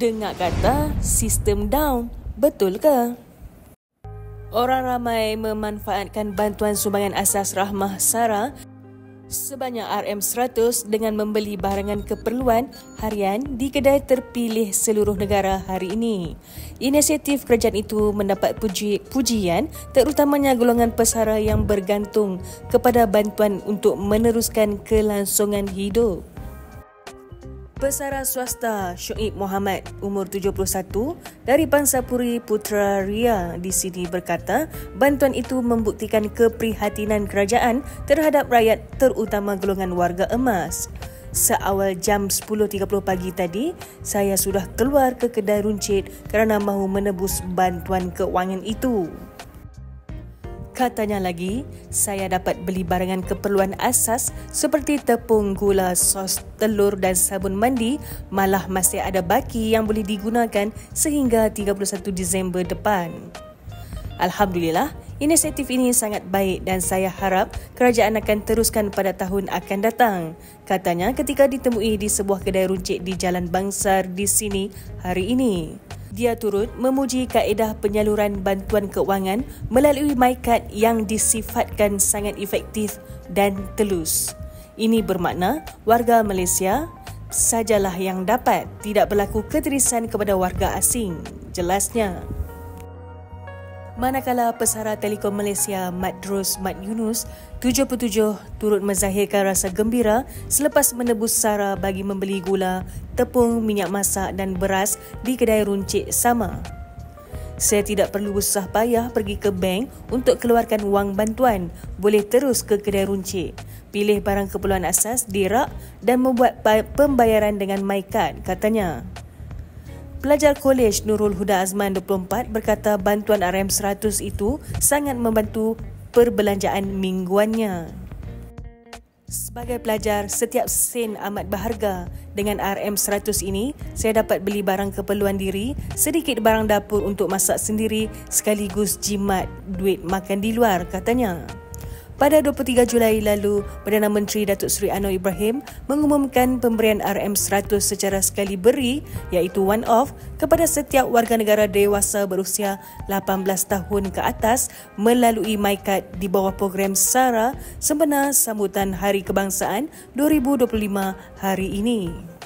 Dengar kata sistem down, betul ke? Orang ramai memanfaatkan bantuan sumbangan asas Rahmah Sara sebanyak RM100 dengan membeli barangan keperluan harian di kedai terpilih seluruh negara hari ini. Inisiatif kerajaan itu mendapat pujian terutamanya golongan pesara yang bergantung kepada bantuan untuk meneruskan kelangsungan hidup. Pesara swasta Syuib Mohamad, umur 71, dari Pangsapuri Putrajaya di Sydney berkata, bantuan itu membuktikan keprihatinan kerajaan terhadap rakyat terutama golongan warga emas. Seawal jam 10.30 pagi tadi, saya sudah keluar ke kedai runcit kerana mahu menebus bantuan keuangan itu. Katanya lagi, saya dapat beli barangan keperluan asas seperti tepung, gula, sos, telur dan sabun mandi, malah masih ada baki yang boleh digunakan sehingga 31 Disember depan. Alhamdulillah, inisiatif ini sangat baik dan saya harap kerajaan akan teruskan pada tahun akan datang, katanya ketika ditemui di sebuah kedai runcit di Jalan Bangsar di sini hari ini. Dia turut memuji kaedah penyaluran bantuan keuangan melalui MyCard yang disifatkan sangat efektif dan telus. Ini bermakna warga Malaysia sajalah yang dapat, tidak berlaku keterisan kepada warga asing, jelasnya. Manakala pesara Telekom Malaysia Mat Yunus 77 turut menzahirkan rasa gembira selepas menebus sara bagi membeli gula, tepung, minyak masak dan beras di kedai runcit sama. Saya tidak perlu susah payah pergi ke bank untuk keluarkan wang bantuan, boleh terus ke kedai runcit, pilih barang keperluan asas di rak dan membuat pembayaran dengan MyCard, katanya. Pelajar Kolej Nurul Huda Azman 24 berkata bantuan RM100 itu sangat membantu perbelanjaan mingguannya. Sebagai pelajar, setiap sen amat berharga. Dengan RM100 ini, saya dapat beli barang keperluan diri, sedikit barang dapur untuk masak sendiri sekaligus jimat duit makan di luar, katanya. Pada 23 Julai lalu, Perdana Menteri Datuk Seri Anwar Ibrahim mengumumkan pemberian RM100 secara sekali beri iaitu one-off kepada setiap warga negara dewasa berusia 18 tahun ke atas melalui MyCard di bawah program SARA sempena sambutan Hari Kebangsaan 2025 hari ini.